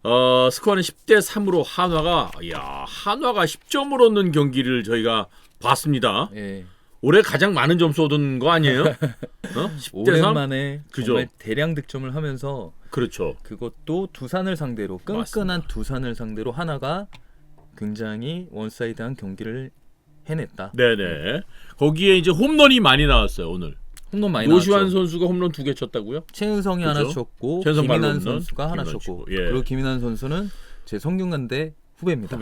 스코어는 10대 3으로 한화가 10점을 얻는 경기를 저희가 봤습니다. 예. 올해 가장 많은 점수 얻은 거 아니에요? 10대 3? 오랜만에 그죠? 정말 대량 득점을 하면서 그렇죠. 그것도 두산을 상대로 끈끈한 맞습니다. 두산을 상대로 하나가 굉장히 원사이드한 경기를 해냈다. 네네. 거기에 이제 홈런이 많이 나왔어요 오늘. 홈런 많이 노시환 나왔죠. 선수가 홈런 2개 쳤다고요? 최은성이 그죠? 하나 쳤고 최은성 발로 김인환 홈런, 선수가 하나 김인환 쳤고 치고, 예. 그리고 김인환 선수는 제 성균관대 후배입니다.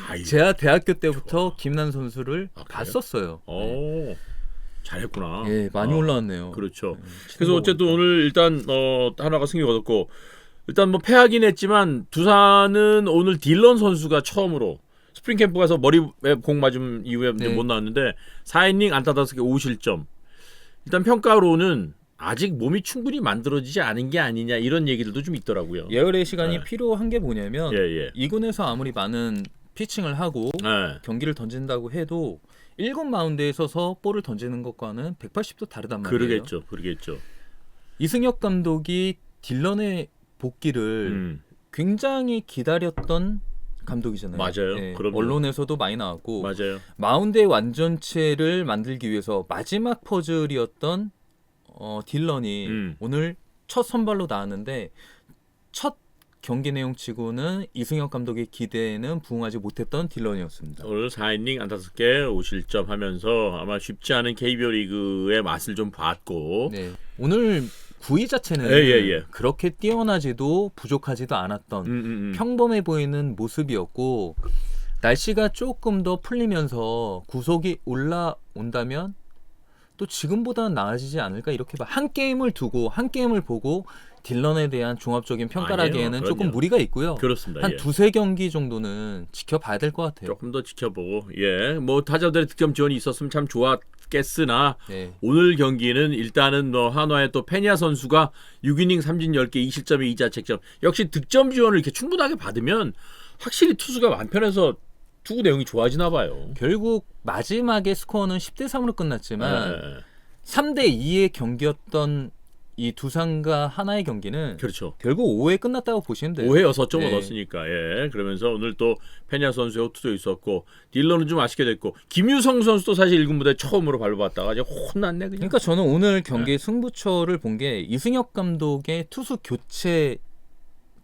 아이, 제가 대학교 때부터 김인환 선수를 아, 그래요? 봤었어요. 잘했구나. 예, 많이 올라왔네요. 그렇죠. 네, 그래서 어쨌든 오늘 일단 하나가 승리 얻었고 일단 뭐 패하긴 했지만 두산은 오늘 딜런 선수가 처음으로 스프링 캠프 가서 머리에 공 맞은 이후에 이제 네. 못 나왔는데 4이닝 안타 5개 5실점. 일단 평가로는 아직 몸이 충분히 만들어지지 않은 게 아니냐 이런 얘기들도 좀 있더라고요. 예열의 시간이 네. 필요한 게 뭐냐면 예. 2군에서 아무리 많은 피칭을 하고 네. 경기를 던진다고 해도 1군 마운드에 서서 볼을 던지는 것과는 180도 다르단 말이에요. 그러겠죠. 이승엽 감독이 딜런의 복귀를 굉장히 기다렸던 감독이잖아요. 맞아요. 예, 그럼요. 언론에서도 많이 나왔고 맞아요. 마운드의 완전체를 만들기 위해서 마지막 퍼즐이었던 딜런이 오늘 첫 선발로 나왔는데 첫 경기 내용치고는 이승엽 감독의 기대에는 부응하지 못했던 딜런이었습니다. 오늘 4이닝 안타 5개 5실점 하면서 아마 쉽지 않은 KBO 리그의 맛을 좀 봤고 네. 오늘 구위 자체는 예. 그렇게 뛰어나지도 부족하지도 않았던 평범해 보이는 모습이었고 날씨가 조금 더 풀리면서 구속이 올라온다면 또 지금보다는 나아지지 않을까 이렇게 한 게임을 두고 한 게임을 보고 딜런에 대한 종합적인 평가를 하기에는 아니에요. 조금 무리가 있고요. 그렇습니다. 한 예. 두세 경기 정도는 지켜봐야 될 것 같아요. 조금 더 지켜보고 뭐 타자들의 득점 지원이 있었으면 참 좋았겠으나 네. 오늘 경기는 일단은 한화의 또 페냐 선수가 6이닝 3진 10개 2실점에 2자책점 역시 득점 지원을 이렇게 충분하게 받으면 확실히 투수가 완편해서 투구 내용이 좋아지나 봐요. 결국 마지막에 스코어는 10대 3으로 끝났지만 네. 3대 2의 경기였던 이 두산과 하나의 경기는 그렇죠. 결국 5회 끝났다고 보시면 돼요. 5회 6점 네. 얻었으니까 그러면서 오늘 또 페냐 선수의 호투도 있었고 딜런은 좀 아쉽게 됐고 김유성 선수도 사실 1군 무대 처음으로 발로봤다가 이제 혼났네 그냥. 그러니까 저는 오늘 경기 승부처를 본 게 이승엽 감독의 투수 교체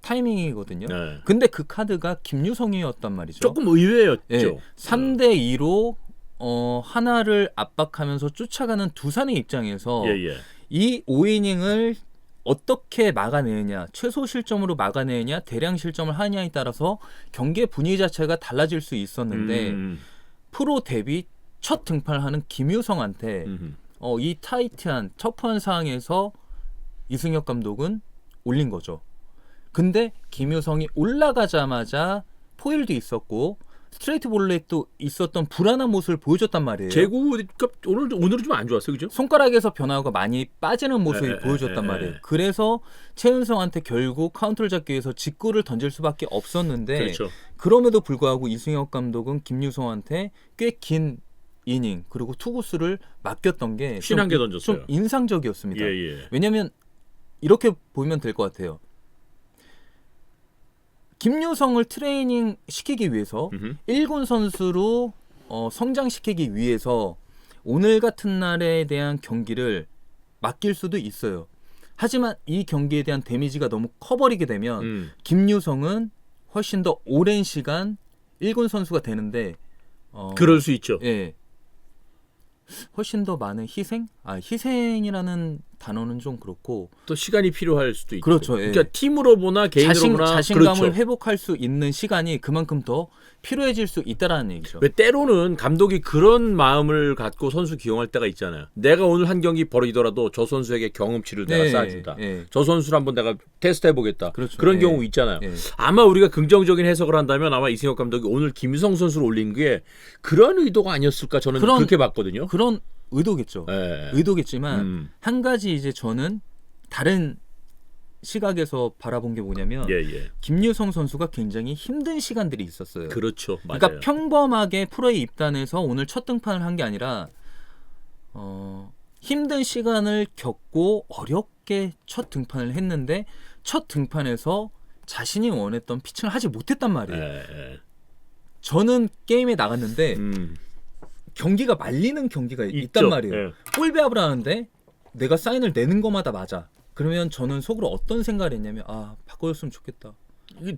타이밍이거든요. 네. 근데 그 카드가 김유성이었단 말이죠. 조금 의외였죠. 네. 3대 2로 하나를 압박하면서 쫓아가는 두산의 입장에서 예. 이 5이닝을 어떻게 막아내느냐, 최소 실점으로 막아내느냐, 대량 실점을 하느냐에 따라서 경기의 분위기 자체가 달라질 수 있었는데 프로 데뷔 첫 등판을 하는 김유성한테 이 타이트한 터프한 상황에서 이승엽 감독은 올린 거죠. 근데 김유성이 올라가자마자 포일도 있었고 스트레이트 볼넷도 있었던 불안한 모습을 보여줬단 말이에요. 제구가 오늘은 좀 안 좋았어요, 그죠? 손가락에서 변화가 많이 빠지는 모습을 보여줬단 말이에요. 그래서 최은성한테 결국 카운터를 잡기 위해서 직구를 던질 수밖에 없었는데 그렇죠. 그럼에도 불구하고 이승엽 감독은 김유성한테 꽤 긴 이닝 그리고 투구수를 맡겼던 게 쉰 한 개 던졌어요. 좀 인상적이었습니다. 예. 왜냐하면 이렇게 보면 될 것 같아요. 김유성을 트레이닝 시키기 위해서 1군 선수로 성장시키기 위해서 오늘 같은 날에 대한 경기를 맡길 수도 있어요. 하지만 이 경기에 대한 데미지가 너무 커버리게 되면 김유성은 훨씬 더 오랜 시간 1군 선수가 되는데 그럴 수 있죠. 예. 훨씬 더 많은 희생? 희생이라는 단어는 좀 그렇고 또 시간이 필요할 수도 있고. 그렇죠. 예. 그러니까 팀으로 보나 개인으로 보나 자신감을 그렇죠. 회복할 수 있는 시간이 그만큼 더 필요해질 수 있다라는 얘기죠. 왜 때로는 감독이 그런 마음을 갖고 선수 기용할 때가 있잖아요. 내가 오늘 한 경기 벌어지더라도 저 선수에게 경험치를 내가 쌓아준다. 저 선수를 한번 내가 테스트해보겠다. 그렇죠. 그런 경우 있잖아요. 아마 우리가 긍정적인 해석을 한다면 아마 이승엽 감독이 오늘 김유성 선수를 올린 게 그런 의도가 아니었을까 저는 그렇게 봤거든요. 그런 의도겠죠. 의도겠지만 한 가지 이제 저는 다른 시각에서 바라본 게 뭐냐면 김유성 선수가 굉장히 힘든 시간들이 있었어요. 그렇죠. 맞아요. 그러니까 평범하게 프로에 입단해서 오늘 첫 등판을 한 게 아니라 힘든 시간을 겪고 어렵게 첫 등판을 했는데 첫 등판에서 자신이 원했던 피칭을 하지 못했단 말이에요. 예. 저는 게임에 나갔는데 경기가 말리는 경기가 있단 말이에요. 예. 볼배합을 하는데 내가 사인을 내는 것마다 맞아. 그러면 저는 속으로 어떤 생각을 했냐면 바꿔줬으면 좋겠다.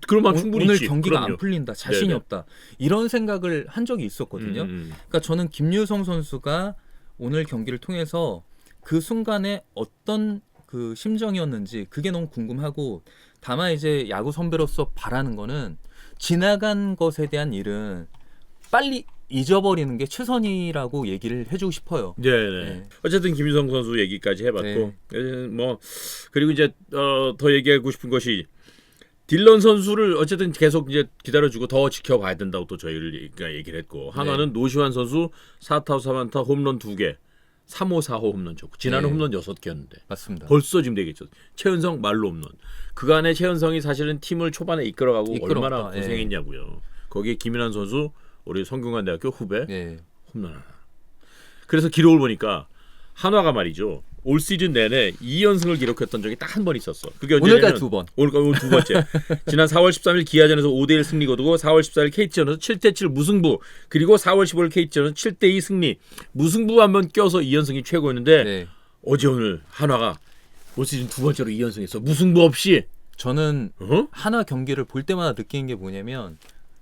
그러면 충분히 오늘 있지. 경기가 그럼요. 안 풀린다. 자신이 네네. 없다. 이런 생각을 한 적이 있었거든요. 그러니까 저는 김유성 선수가 오늘 경기를 통해서 그 순간에 어떤 그 심정이었는지 그게 너무 궁금하고 다만 이제 야구 선배로서 바라는 거는 지나간 것에 대한 일은 빨리 잊어버리는 게 최선이라고 얘기를 해주고 싶어요. 네네. 네. 어쨌든 김유성 선수 얘기까지 해봤고, 네. 뭐 그리고 이제 더 얘기하고 싶은 것이 딜런 선수를 어쨌든 계속 이제 기다려주고 더 지켜봐야 된다고 또 저희가 얘기를 했고, 한화는 노시환 선수 4타수 3안타 홈런 2개, 3호 4호 홈런 쳤고 지난해 홈런 6개였는데 맞습니다. 벌써 지금 되겠죠. 최은성 말로 홈런. 그간에 최은성이 사실은 팀을 초반에 이끌어가고 이끌었다. 얼마나 고생했냐고요. 거기에 김인환 선수 우리 성균관대학교 후배 홈런 하나. 그래서 기록을 보니까 한화가 말이죠. 올 시즌 내내 2연승을 기록했던 적이 딱 한 번 있었어. 그게 오늘까지 2번. 오늘 두 번째. 지난 4월 13일 기아전에서 5대1 승리 거두고 4월 14일 KT전에서 7대7 무승부. 그리고 4월 15일 KT전에서 7대2 승리. 무승부 한번 껴서 2연승이 최고였는데 어제 오늘 한화가 올 시즌 두 번째로 2연승했어. 무승부 없이. 저는 한화 경기를 볼 때마다 느끼는 게 뭐냐면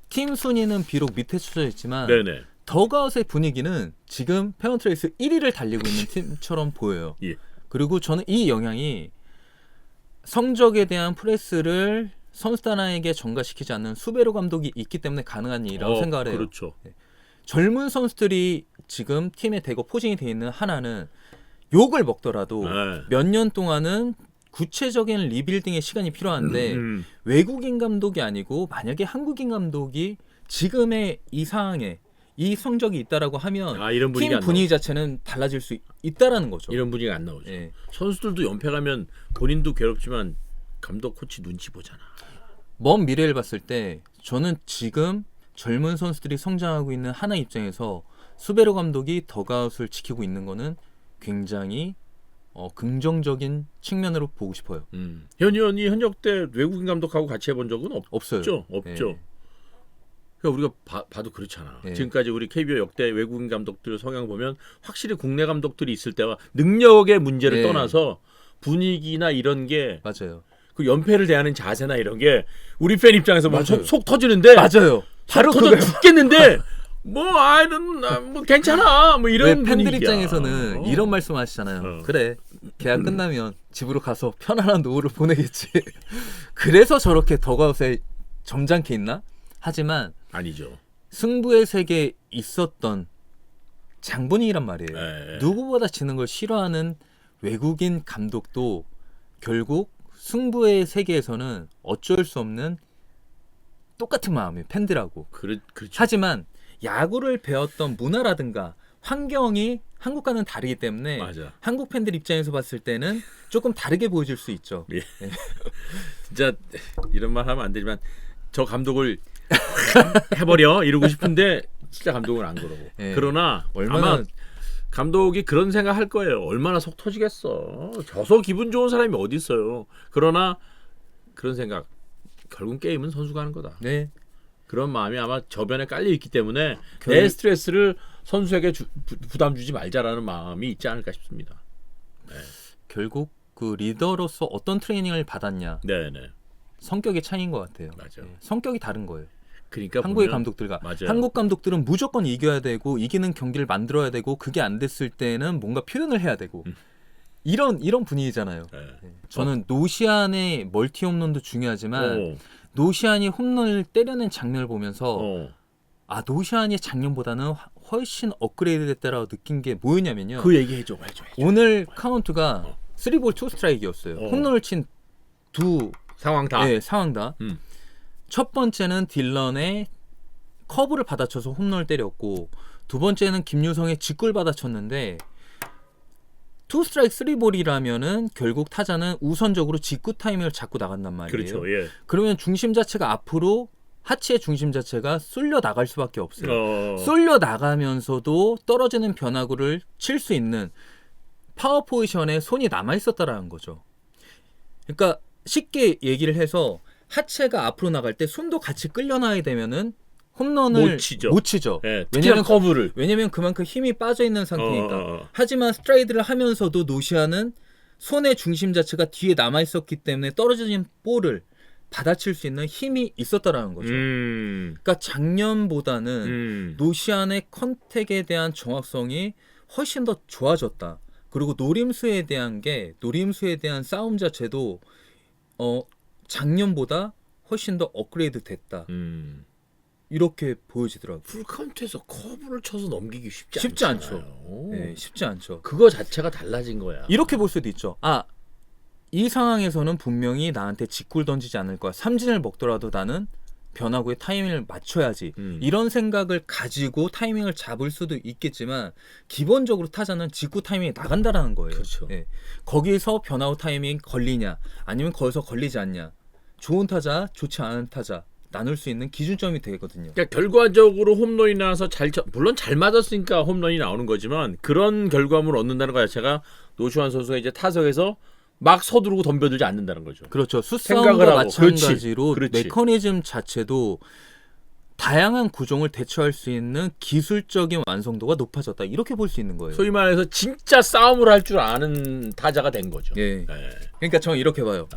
팀 순위는 비록 밑에 추져 있지만 네네. 더가웃의 분위기는 지금 페넌트레이스 1위를 달리고 있는 팀처럼 보여요. 예. 그리고 저는 이 영향이 성적에 대한 프레스를 선수단에게 전가시키지 않는 수베로 감독이 있기 때문에 가능한 일이라고 생각을 해요. 그렇죠. 젊은 선수들이 지금 팀에 대거 포진이 돼 있는 하나는 욕을 먹더라도 몇 년 동안은 구체적인 리빌딩의 시간이 필요한데 외국인 감독이 아니고 만약에 한국인 감독이 지금의 이 상황에 이 성적이 있다라고 하면 이런 팀 분위기 자체는 달라질 수 있다라는 거죠. 이런 분위기가 안 나오죠. 선수들도 연패 가면 본인도 괴롭지만 감독 코치 눈치 보잖아. 먼 미래를 봤을 때 저는 지금 젊은 선수들이 성장하고 있는 하나 입장에서 수베로 감독이 더가웃을 지키고 있는 거는 굉장히 긍정적인 측면으로 보고 싶어요. 현 의원이 현역 때 외국인 감독하고 같이 해본 적은 없어요. 없죠. 그러니까 우리가 봐도 그렇잖아. 지금까지 우리 KBO 역대 외국인 감독들 성향 보면 확실히 국내 감독들이 있을 때와 능력의 문제를 떠나서 분위기나 이런 게 맞아요. 그 연패를 대하는 자세나 이런 게 우리 팬 입장에서 막 속 터지는데 맞아요. 바로 터져 죽겠는데 뭐 괜찮아 뭐 이런 팬들 분위기야. 입장에서는 이런 말씀하시잖아요. 그래 계약 끝나면 집으로 가서 편안한 노후를 보내겠지. 그래서 저렇게 더가웃에 점잖게 있나? 하지만 아니죠. 승부의 세계에 있었던 장본인이란 말이에요. 누구보다 지는 걸 싫어하는 외국인 감독도 결국 승부의 세계에서는 어쩔 수 없는 똑같은 마음이에요. 팬들하고. 그렇죠. 하지만 야구를 배웠던 문화라든가 환경이 한국과는 다르기 때문에 맞아. 한국 팬들 입장에서 봤을 때는 조금 다르게 보여질 수 있죠. 진짜 이런 말 하면 안 되지만 저 감독을 해버려 이러고 싶은데 진짜 감독은 안 그러고. 그러나 아마 감독이 그런 생각 할 거예요. 얼마나 속 터지겠어. 져서 기분 좋은 사람이 어디 있어요. 그러나 그런 생각. 결국 게임은 선수가 하는 거다. 그런 마음이 아마 저변에 깔려 있기 때문에 내 스트레스를 선수에게 부담 주지 말자라는 마음이 있지 않을까 싶습니다. 결국 그 리더로서 어떤 트레이닝을 받았냐. 성격의 차이인 것 같아요. 맞아. 성격이 다른 거예요. 그러니까 한국의 감독들과 한국 감독들은 무조건 이겨야 되고 이기는 경기를 만들어야 되고 그게 안 됐을 때는 뭔가 표현을 해야 되고 이런 분위기잖아요. 저는 노시안의 멀티 홈런도 중요하지만 노시안이 홈런을 때려낸 장면을 보면서 노시안이 작년보다는 훨씬 업그레이드 됐다라고 느낀 게 뭐였냐면요. 그 얘기 해줘. 오늘 카운트가 3볼 2스트라이크였어요. 홈런을 친 두 상황 다. 상황 다. 첫 번째는 딜런의 커브를 받아쳐서 홈런을 때렸고 두 번째는 김유성의 직구를 받아쳤는데 2스트라이크 3볼이라면은 결국 타자는 우선적으로 직구 타이밍을 잡고 나간단 말이에요. 그렇죠. 그러면 중심 자체가 앞으로 하체의 중심 자체가 쏠려 나갈 수밖에 없어요. 쏠려 나가면서도 떨어지는 변화구를 칠 수 있는 파워 포지션에 손이 남아 있었다라는 거죠. 그러니까 쉽게 얘기를 해서 하체가 앞으로 나갈 때 손도 같이 끌려나야 되면은 홈런을 못 치죠. 예, 특히나 커브를. 왜냐면 그만큼 힘이 빠져 있는 상태니까. 어. 하지만 스트라이드를 하면서도 노시아는 손의 중심 자체가 뒤에 남아 있었기 때문에 떨어진 볼을 받아칠 수 있는 힘이 있었다라는 거죠. 그러니까 작년보다는 노시안의 컨택에 대한 정확성이 훨씬 더 좋아졌다. 그리고 노림수에 대한 싸움 자체도 작년보다 훨씬 더 업그레이드 됐다. 이렇게 보여지더라고요. 풀카운트에서 커브를 쳐서 넘기기 쉽지 쉽지 않잖아요. 않죠. 네, 쉽지 않죠. 그거 자체가 달라진 거야. 이렇게 볼 수도 있죠. 이 상황에서는 분명히 나한테 직구를 던지지 않을 거야. 삼진을 먹더라도 나는 변화구의 타이밍을 맞춰야지. 이런 생각을 가지고 타이밍을 잡을 수도 있겠지만 기본적으로 타자는 직구 타이밍이 나간다라는 거예요. 그렇죠. 네. 거기서 변화구 타이밍 걸리냐 아니면 거기서 걸리지 않냐. 좋은 타자, 좋지 않은 타자 나눌 수 있는 기준점이 되거든요. 그러니까 결과적으로 홈런이 나와서 물론 잘 맞았으니까 홈런이 나오는 거지만 그런 결과물을 얻는다는 것 자체가 노시환 선수가 이제 타석에서 막 서두르고 덤벼들지 않는다는 거죠. 그렇죠. 생각을 수싸움과 하고. 마찬가지로 그렇지. 메커니즘 자체도 다양한 구종을 대처할 수 있는 기술적인 완성도가 높아졌다. 이렇게 볼 수 있는 거예요. 소위 말해서 진짜 싸움을 할 줄 아는 타자가 된 거죠. 예. 예. 그러니까 저는 이렇게 봐요.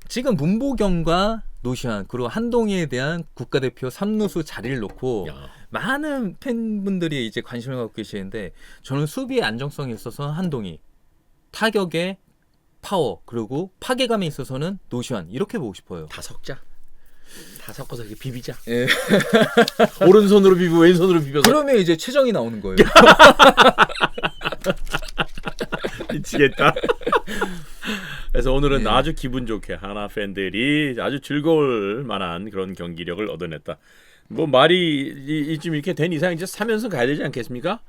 지금 문보경과 노시안 그리고 한동희에 대한 국가대표 3루수 자리를 놓고 야. 많은 팬분들이 이제 관심을 갖고 계시는데 저는 수비의 안정성에 있어서 한동희, 타격의 파워 그리고 파괴감에 있어서는 노시안 이렇게 보고 싶어요. 다 섞자. 다 섞어서 이렇게 비비자. 예. 오른손으로 비비고 왼손으로 비벼서. 그러면 이제 최정이 나오는 거예요. 미치겠다. 그래서 오늘은 네. 아주 기분 좋게 하나 팬들이 아주 즐거울 만한 그런 경기력을 얻어냈다. 뭐 말이 좀 이렇게 된 이상 이제 3연승 가야 되지 않겠습니까?